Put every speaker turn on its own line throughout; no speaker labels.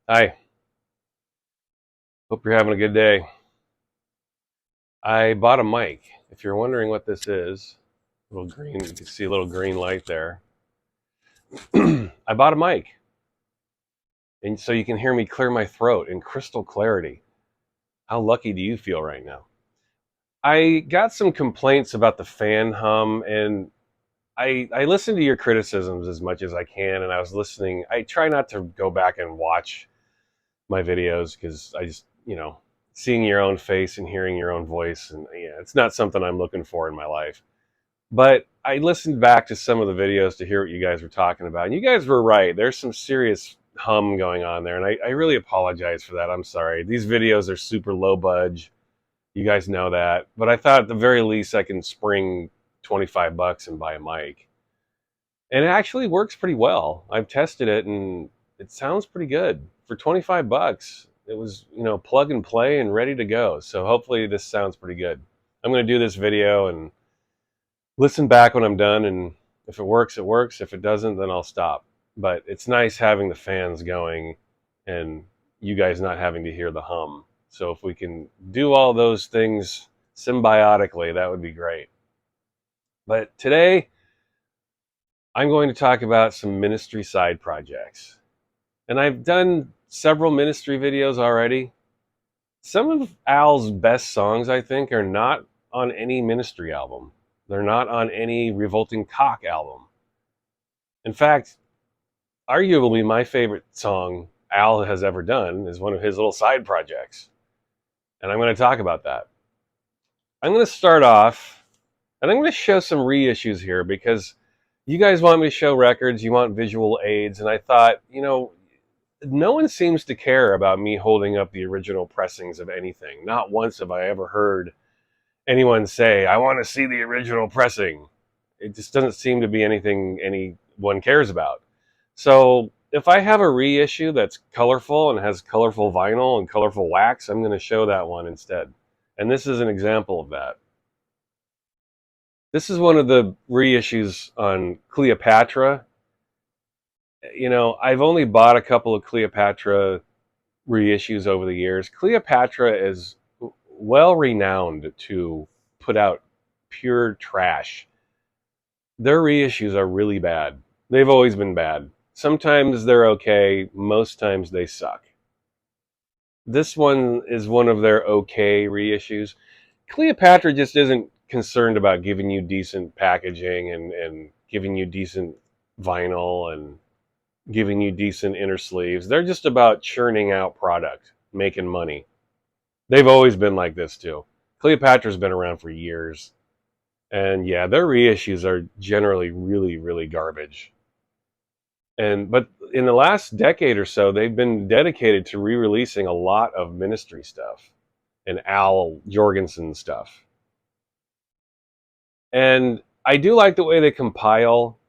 Hi, hope you're having a good day. I bought a mic. If you're wondering what this is, little green, you can see a little green light there. I bought a mic, and so you can hear me clear my throat in crystal clarity. How lucky do you feel right now? I got some complaints about the fan hum, and I listen to your criticisms as much as I can, and I was listening. I try not to go back and watch my videos because I just, seeing your own face and hearing your own voice, and yeah, it's not something I'm looking for in my life. But I listened back to some of the videos to hear what you guys were talking about. And you guys were right. There's some serious hum going on there. And I really apologize for that. I'm sorry. These videos are super low budge. You guys know that. But I thought at the very least I can spring 25 bucks and buy a mic. And it actually works pretty well. I've tested it and it sounds pretty good. For 25 bucks, it was, plug and play and ready to go. So hopefully this sounds pretty good. I'm going to do this video and listen back when I'm done, and if it works, it works. If it doesn't, then I'll stop. But it's nice having the fans going and you guys not having to hear the hum. So if we can do all those things symbiotically, that would be great. But today, I'm going to talk about some ministry side projects. And I've done several ministry videos already. Some of Al's best songs, I think, are not on any ministry album. They're not on any Revolting Cock album. In fact, arguably my favorite song Al has ever done is one of his little side projects. And I'm going to talk about that. I'm going to start off, and I'm going to show some reissues here because you guys want me to show records, you want visual aids, and I thought, no one seems to care about me holding up the original pressings of anything. Not once have I ever heard anyone say, I want to see the original pressing. It just doesn't seem to be anything anyone cares about. So if I have a reissue that's colorful and has colorful vinyl and colorful wax, I'm going to show that one instead. And this is an example of that. This is one of the reissues on Cleopatra. I've only bought a couple of Cleopatra reissues over the years. Cleopatra is well renowned to put out pure trash. Their reissues are really bad. They've always been bad. Sometimes they're okay, most times they suck. This one is one of their okay reissues. Cleopatra just isn't concerned about giving you decent packaging and giving you decent vinyl and giving you decent inner sleeves. They're just about churning out product, making money. They've always been like this too. Cleopatra's been around for years. And yeah, their reissues are generally really, really garbage. But in the last decade or so, they've been dedicated to re-releasing a lot of ministry stuff and Al Jourgensen stuff. And I do like the way they compile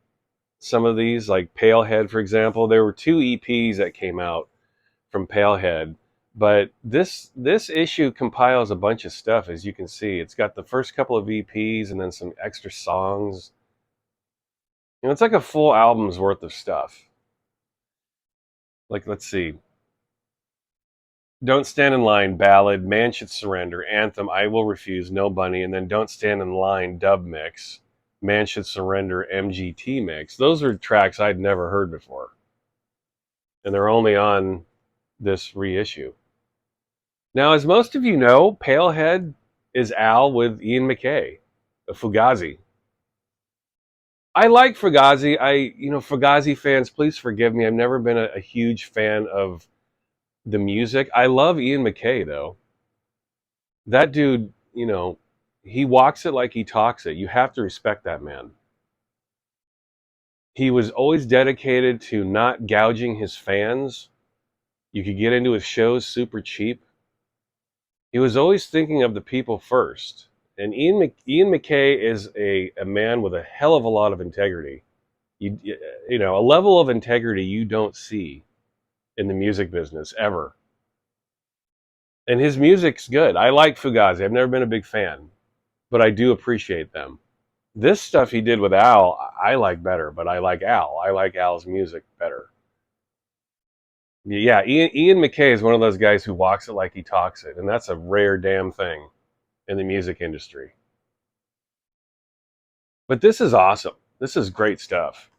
some of these, like Pailhead, for example. There were two EPs that came out from Pailhead, but this issue compiles a bunch of stuff. As you can see, it's got the first couple of EPs and then some extra songs. It's like a full album's worth of stuff. Like, let's see. Don't Stand in Line, Ballad, Man Should Surrender, Anthem, I Will Refuse, No Bunny, and then Don't Stand in Line, Dub Mix, Man Should Surrender, MGT Mix. Those are tracks I'd never heard before. And they're only on this reissue. Now, as most of you know, Pailhead is Al with Ian MacKaye, of Fugazi. I like Fugazi. Fugazi fans, please forgive me. I've never been a huge fan of the music. I love Ian MacKaye, though. That dude, he walks it like he talks it. You have to respect that man. He was always dedicated to not gouging his fans. You could get into his shows super cheap. He was always thinking of the people first. And Ian MacKaye is a man with a hell of a lot of integrity. A level of integrity you don't see in the music business ever. And his music's good. I like Fugazi. I've never been a big fan, but I do appreciate them. This stuff he did with Al, I like better, but I like Al. I like Al's music better. Yeah, Ian MacKaye is one of those guys who walks it like he talks it, and that's a rare damn thing in the music industry. But this is awesome. This is great stuff.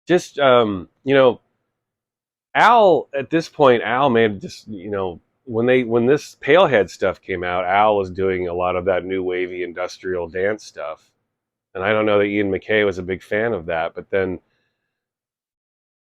Just Al, at this point, Al made just, when this Pailhead stuff came out, Al was doing a lot of that new wavy industrial dance stuff. And I don't know that Ian MacKaye was a big fan of that, but then,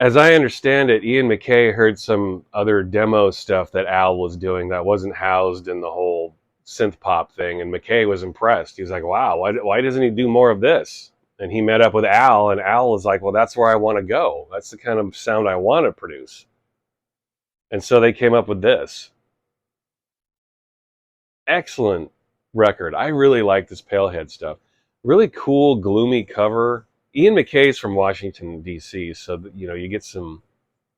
as I understand it, Ian MacKaye heard some other demo stuff that Al was doing that wasn't housed in the whole synth pop thing, and MacKaye was impressed. He was like, "Wow, why doesn't he do more of this?" And he met up with Al, and Al was like, "Well, that's where I want to go. That's the kind of sound I want to produce." And so they came up with this. Excellent record. I really like this Pailhead stuff. Really cool, gloomy cover. Ian MacKaye's from Washington, D.C., so you get some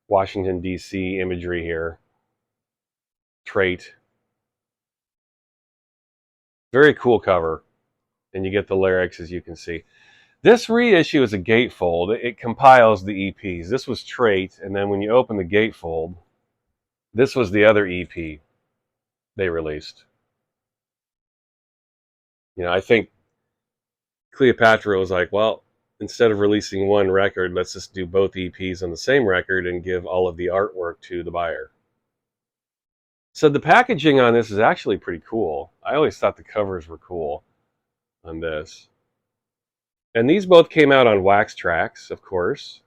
Washington, D.C. imagery here. Trait. Very cool cover. And you get the lyrics, as you can see. This reissue is a gatefold. It compiles the EPs. This was Trait, and then when you open the gatefold, this was the other EP they released. I think Cleopatra was like, well, instead of releasing one record, let's just do both EPs on the same record and give all of the artwork to the buyer. So the packaging on this is actually pretty cool. I always thought the covers were cool on this. And these both came out on Wax Trax, of course,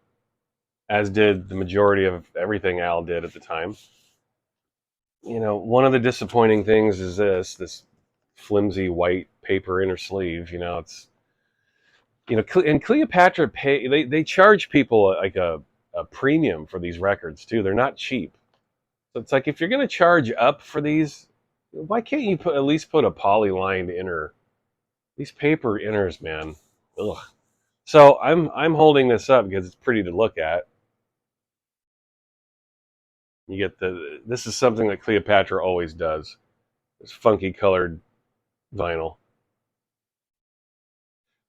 as did the majority of everything Al did at the time. One of the disappointing things is this flimsy white paper inner sleeve. It's and Cleopatra they charge people like a premium for these records too. They're not cheap. So it's like, if you're going to charge up for these, why can't you at least put a poly-lined inner? These paper inners, man. Ugh. So I'm holding this up because it's pretty to look at. You get this is something that Cleopatra always does. This funky colored vinyl.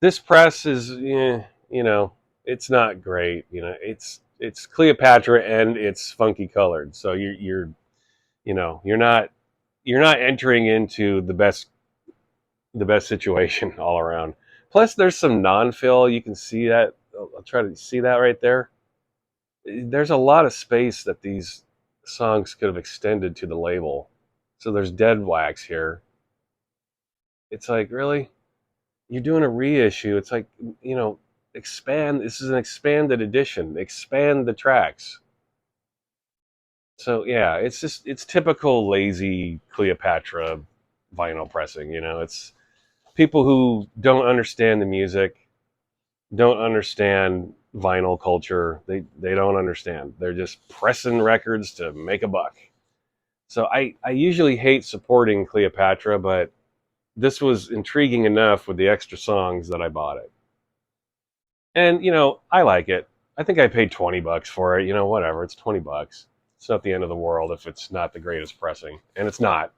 This press is, it's not great. It's Cleopatra and it's funky colored. So you're not entering into the best situation all around. Plus, there's some non-fill. You can see that. I'll try to see that right there. There's a lot of space that these songs could have extended to the label. So there's dead wax here. It's like, really? You're doing a reissue. It's like, expand. This is an expanded edition. Expand the tracks. So yeah, it's typical lazy Cleopatra vinyl pressing. It's people who don't understand the music, don't understand vinyl culture. They don't understand. They're just pressing records to make a buck. So I usually hate supporting Cleopatra, but this was intriguing enough with the extra songs that I bought it. And I like it. I think I paid $20 for it. Whatever. It's $20. It's not the end of the world if it's not the greatest pressing, and it's not.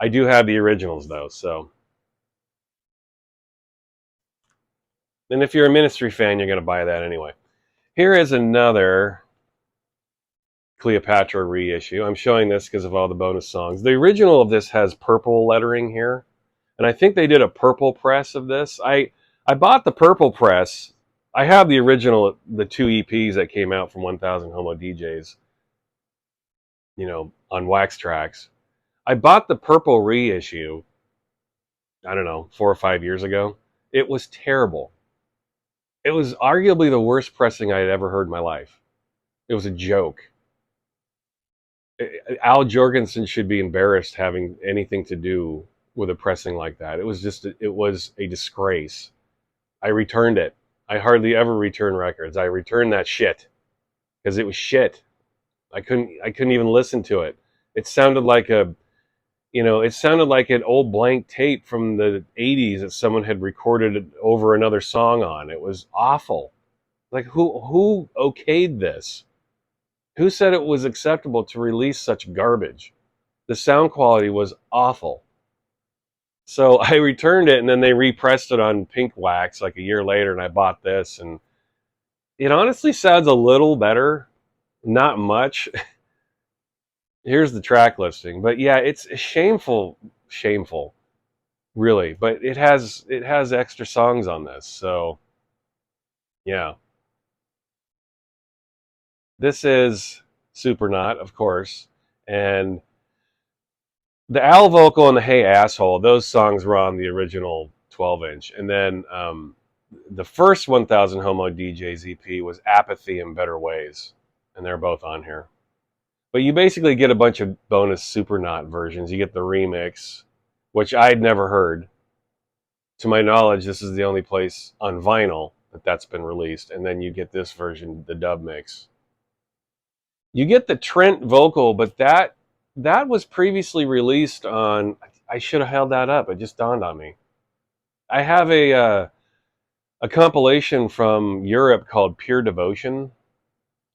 I do have the originals though, so. And if you're a Ministry fan, you're going to buy that anyway. Here is another Cleopatra reissue. I'm showing this because of all the bonus songs. The original of this has purple lettering here, and I think they did a purple press of this. I bought the purple press. I have the original, the 2 EPs that came out from 1000 Homo DJs, on Wax Trax. I bought the purple reissue, I don't know, 4 or 5 years ago. It was terrible. It was arguably the worst pressing I had ever heard in my life. It was a joke. Al Jourgensen should be embarrassed having anything to do with a pressing like that. It was a disgrace. I returned it. I hardly ever return records. I returned that shit because it was shit. I couldn't even listen to it. It sounded like an old blank tape from the 80s that someone had recorded over another song on. It was awful. Like, who okayed this? Who said it was acceptable to release such garbage? The sound quality was awful. So I returned it, and then they repressed it on pink wax like a year later, and I bought this, and it honestly sounds a little better Not much. Here's the track listing, but yeah, it's shameful, really. But it has extra songs on this, so yeah. This is Supernaut, of course, and the Owl vocal and the Hey Asshole. Those songs were on the original 12-inch, and then the first 1000 Homo DJs EP was Apathy in Better Ways, and they're both on here. But you basically get a bunch of bonus Supernaut versions. You get the remix, which I'd never heard. To my knowledge, this is the only place on vinyl that's been released. And then you get this version, the dub mix. You get the Trent vocal, but that was previously released on. I should have held that up. It just dawned on me. I have a compilation from Europe called Pure Devotion.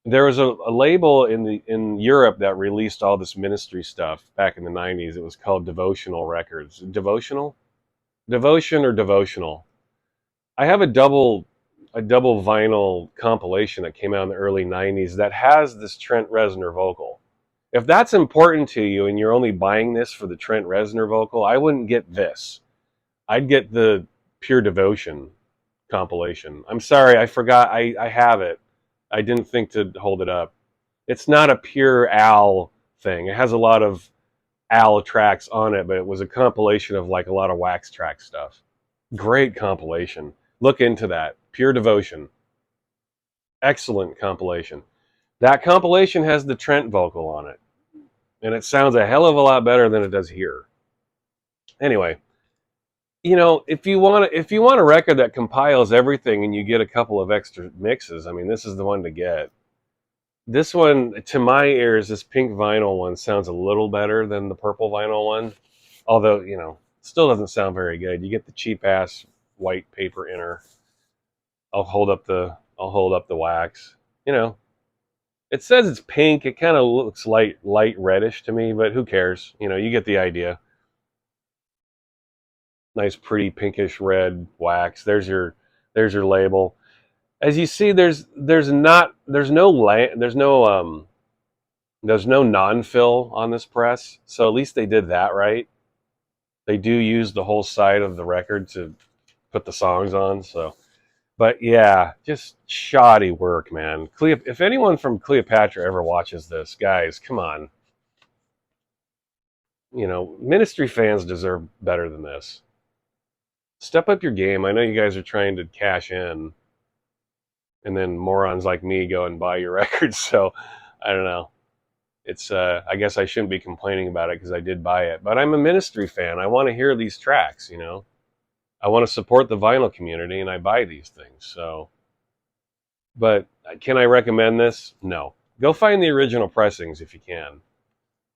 There was a label in Europe that released all this ministry stuff back in the 90s. It was called Devotional Records. Devotional? Devotion or Devotional. I have a double vinyl compilation that came out in the early 90s that has this Trent Reznor vocal. If that's important to you and you're only buying this for the Trent Reznor vocal, I wouldn't get this. I'd get the Pure Devotion compilation. I'm sorry, I forgot. I have it. I didn't think to hold it up. It's not a pure Al thing. It has a lot of Al tracks on it, but it was a compilation of like a lot of Wax Trax stuff. Great compilation. Look into that. Pure Devotion. Excellent compilation. That compilation has the Trent vocal on it, and it sounds a hell of a lot better than it does here. Anyway, if you want a record that compiles everything and you get a couple of extra mixes, I mean, this is the one to get. This one, to my ears, this pink vinyl one sounds a little better than the purple vinyl one, although still doesn't sound very good. You get the cheap ass white paper inner. I'll hold up the wax. It says it's pink. It kind of looks light reddish to me, but who cares? You get the idea. Nice, pretty pinkish red wax. There's your label. As you see, there's no non-fill on this press, so at least they did that right. They do use the whole side of the record to put the songs on. So, but yeah, just shoddy work, man. If anyone from Cleopatra ever watches this, guys, come on. Ministry fans deserve better than this. Step up your game. I know you guys are trying to cash in, and then morons like me go and buy your records. So, I don't know. It's I guess I shouldn't be complaining about it because I did buy it, but I'm a Ministry fan. I want to hear these tracks. I want to support the vinyl community, and I buy these things. So, but can I recommend this? No. Go find the original pressings if you can.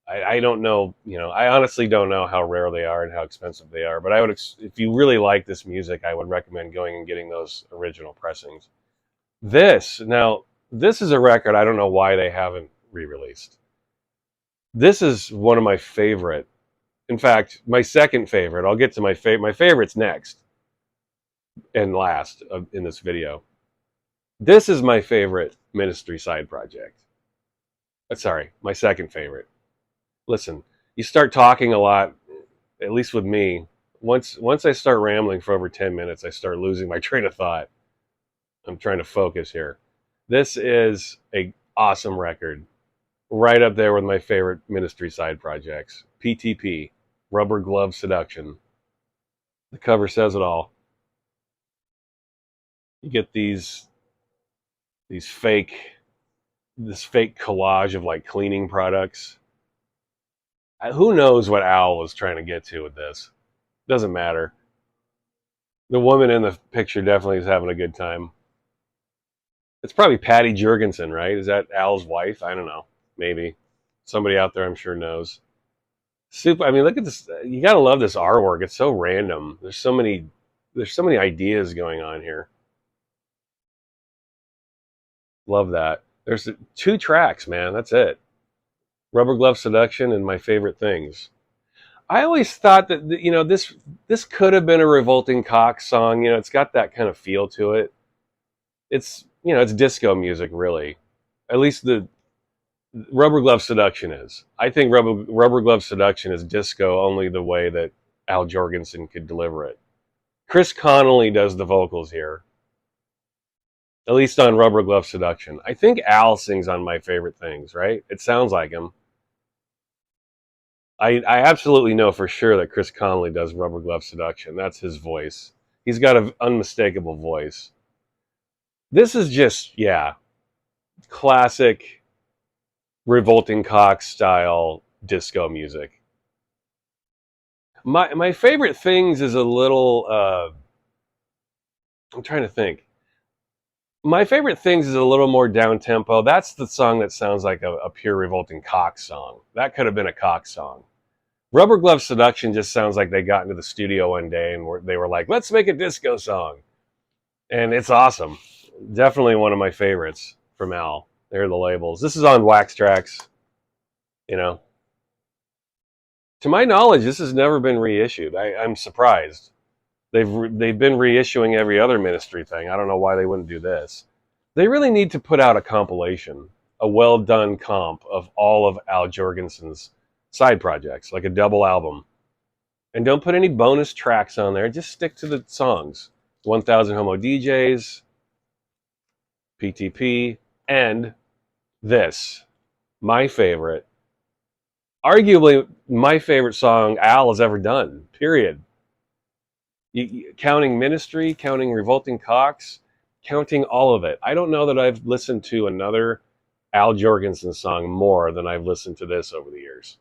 I don't know. I honestly don't know how rare they are and how expensive they are. But I would, if you really like this music, I would recommend going and getting those original pressings. This is a record I don't know why they haven't re-released. This is one of my favorite. In fact, my second favorite. I'll get to my favorite. My favorite's next and last in this video. This is my favorite Ministry side project. Sorry, my second favorite. Listen, you start talking a lot, at least with me. Once I start rambling for over 10 minutes, I start losing my train of thought. I'm trying to focus here. This is a awesome record. Right up there with my favorite Ministry side projects. PTP, Rubber Glove Seduction. The cover says it all. You get this fake collage of like cleaning products. Who knows what Al was trying to get to with this? Doesn't matter. The woman in the picture definitely is having a good time. It's probably Patty Jourgensen, right? Is that Al's wife? I don't know. Maybe. Somebody out there I'm sure knows. Super. I mean, look at this. You gotta love this artwork. It's so random. There's so many ideas going on here. Love that. There's 2 tracks, man. That's it. Rubber Glove Seduction and My Favorite Things. I always thought that this could have been a Revolting Cock song. It's got that kind of feel to it. It's disco music, really. At least the Rubber Glove Seduction is. I think Rubber Glove Seduction is disco only the way that Al Jourgensen could deliver it. Chris Connolly does the vocals here, at least on Rubber Glove Seduction. I think Al sings on My Favorite Things, right? It sounds like him. I absolutely know for sure that Chris Connolly does Rubber Glove Seduction. That's his voice. He's got an unmistakable voice. This is just, yeah, classic Revolting Cox style disco music. My favorite things is a little, I'm trying to think. My favorite things is a little more down tempo. That's the song that sounds like a pure Revolting Cox song. That could have been a Cox song. Rubber Glove Seduction just sounds like they got into the studio one day and they were like, let's make a disco song. And it's awesome. Definitely one of my favorites from Al. There are the labels. This is on Wax Trax. You know, to my knowledge, this has never been reissued. I'm surprised. They've been reissuing every other Ministry thing. I don't know why they wouldn't do this. They really need to put out a compilation, a well done comp of all of Al Jourgensen's side projects, like a double album. And don't put any bonus tracks on there. Just stick to the songs. 1000 Homo DJs, PTP, and this, my favorite, arguably my favorite song Al has ever done, period. Counting Ministry, counting Revolting Cox, counting all of it. I don't know that I've listened to another Al Jourgensen song more than I've listened to this over the years.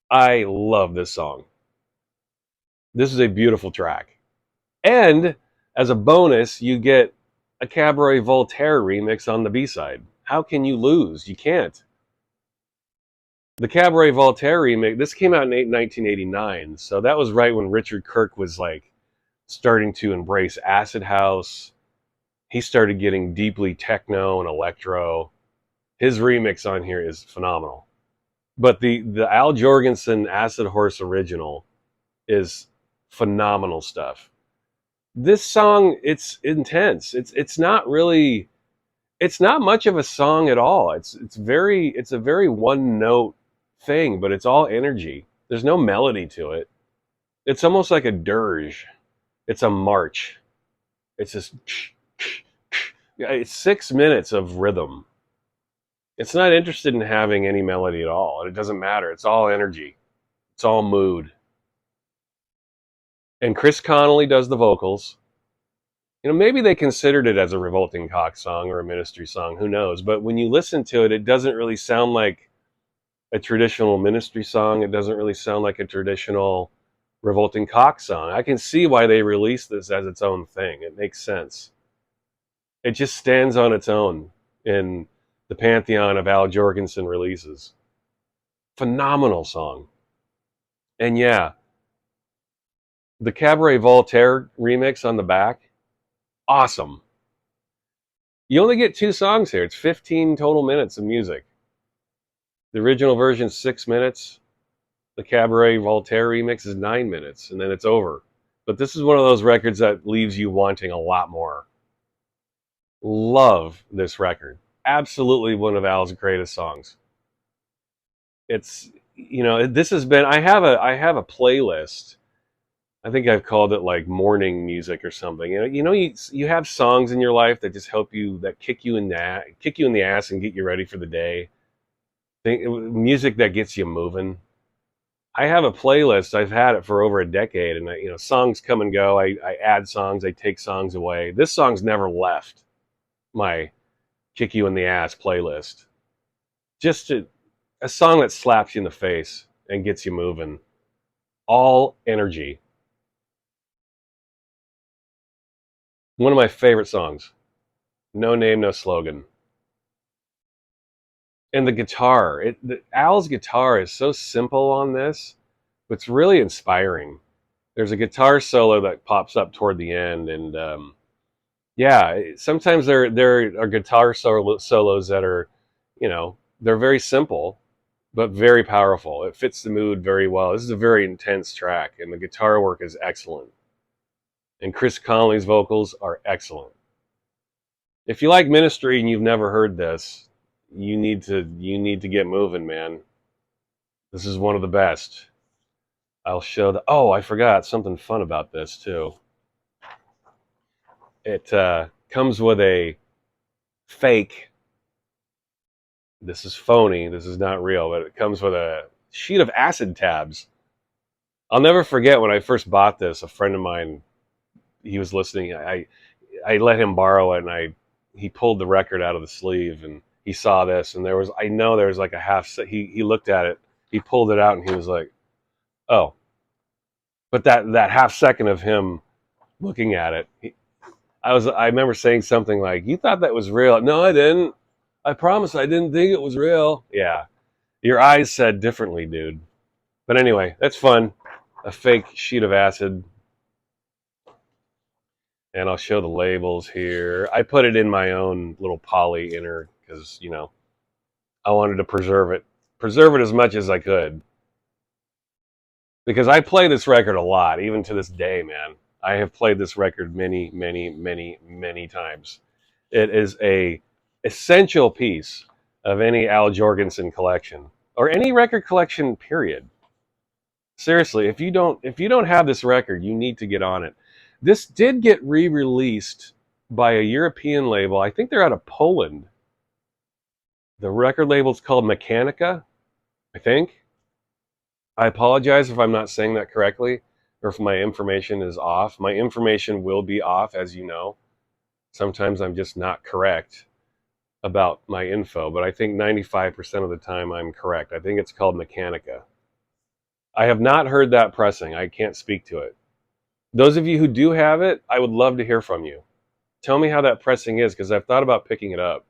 I love this song. This is a beautiful track. And as a bonus, you get a Cabaret Voltaire remix on the B-side. How can you lose? You can't. The Cabaret Voltaire remix, this came out in 1989, so that was right when Richard Kirk was like starting to embrace acid house. He started getting deeply techno and electro. His remix on here is phenomenal. But the Al Jourgensen Acid Horse original is phenomenal stuff. This song, it's intense. It's not really, it's not much of a song at all. It's a very one note thing, but it's all energy. There's no melody to it. It's almost like a dirge. It's a march. It's just, it's 6 minutes of rhythm. It's not interested in having any melody at all. It doesn't matter. It's all energy. It's all mood. And Chris Connolly does the vocals. You know, maybe they considered it as a Revolting Cox song or a Ministry song. Who knows? But when you listen to it, it doesn't really sound like a traditional Ministry song. It doesn't really sound like a traditional Revolting Cox song. I can see why they released this as its own thing. It makes sense. It just stands on its own in the pantheon of Al Jourgensen releases. Phenomenal song. And yeah, the Cabaret Voltaire remix on the back, awesome. You only get 2 songs here. It's 15 total minutes of music. The original version is 6 minutes. The Cabaret Voltaire remix is 9 minutes, and then it's over. But this is one of those records that leaves you wanting a lot more. Love this record. Absolutely one of Al's greatest songs. It's, you know, this has been, I have a playlist. I think I've called it like morning music or something. You have songs in your life that just help you, that kick you in the ass and get you ready for the day. Music that gets you moving. I have a playlist. I've had it for over a decade, and songs come and go. I add songs. I take songs away. This song's never left my kick you in the ass playlist. Just a song that slaps you in the face and gets you moving. All energy. One of my favorite songs. No name, no slogan. And the guitar, Al's guitar is so simple on this, but it's really inspiring. There's a guitar solo that pops up toward the end, and sometimes there are guitar solos that are, they're very simple, but very powerful. It fits the mood very well. This is a very intense track, and the guitar work is excellent. And Chris Connolly's vocals are excellent. If you like Ministry and you've never heard this, you need to get moving, man. This is one of the best. I'll show the. Oh, I forgot something fun about this too. It comes with a fake. This is phony. This is not real, but it comes with a sheet of acid tabs. I'll never forget when I first bought this. A friend of mine, he was listening. I let him borrow it, and he pulled the record out of the sleeve, and he saw this, and there was like a half. He looked at it, he pulled it out, and he was like, "Oh." But that half second of him looking at it, I remember saying something like, "You thought that was real?" No, I didn't. I promise I didn't think it was real. Yeah, your eyes said differently, dude. But anyway, that's fun. A fake sheet of acid. And I'll show the labels here. I put it in my own little poly inner because, I wanted to preserve it as much as I could. Because I play this record a lot, even to this day, man. I have played this record many, many, many, many times. It is a essential piece of any Al Jourgensen collection or any record collection, period. Seriously, if you don't have this record, you need to get on it. This did get re-released by a European label. I think they're out of Poland. The record label's called Mechanica, I think. I apologize if I'm not saying that correctly or if my information is off. My information will be off, as you know. Sometimes I'm just not correct about my info, but I think 95% of the time I'm correct. I think it's called Mechanica. I have not heard that pressing. I can't speak to it. Those of you who do have it, I would love to hear from you. Tell me how that pressing is, because I've thought about picking it up.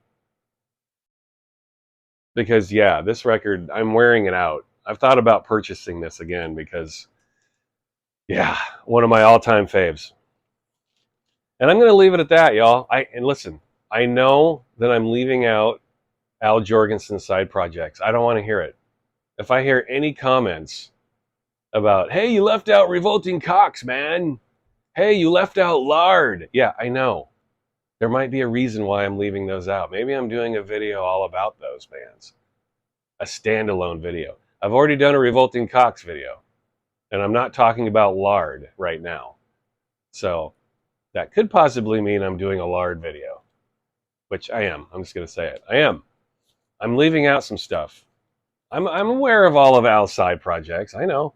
Because, yeah, this record, I'm wearing it out. I've thought about purchasing this again because, yeah, one of my all-time faves. And I'm going to leave it at that, y'all. And listen, I know that I'm leaving out Al Jourgensen's side projects. I don't want to hear it. If I hear any comments about, hey, you left out Revolting Cocks, man. Hey, you left out Lard. Yeah, I know. There might be a reason why I'm leaving those out. Maybe I'm doing a video all about those bands. A standalone video. I've already done a Revolting Cocks video. And I'm not talking about Lard right now. So that could possibly mean I'm doing a Lard video. Which I am. I'm just going to say it. I am. I'm leaving out some stuff. I'm aware of all of Al's side projects. I know.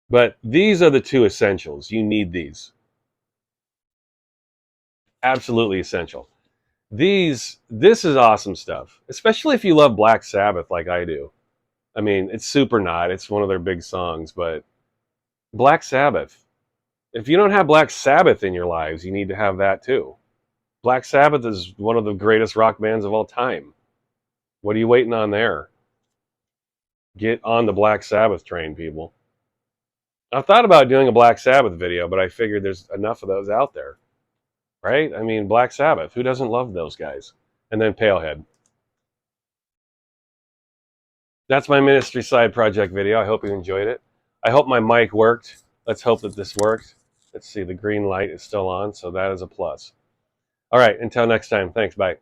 But these are the two essentials. You need these. Absolutely essential. This is awesome stuff, especially if you love Black Sabbath like I do. I mean, it's super not. It's one of their big songs, but Black Sabbath. If you don't have Black Sabbath in your lives, you need to have that too. Black Sabbath is one of the greatest rock bands of all time. What are you waiting on there? Get on the Black Sabbath train, people. I've thought about doing a Black Sabbath video, but I figured there's enough of those out there. Right? I mean, Black Sabbath. Who doesn't love those guys? And then Pailhead. That's my ministry side project video. I hope you enjoyed it. I hope my mic worked. Let's hope that this worked. Let's see, the green light is still on, so that is a plus. All right, until next time. Thanks, bye.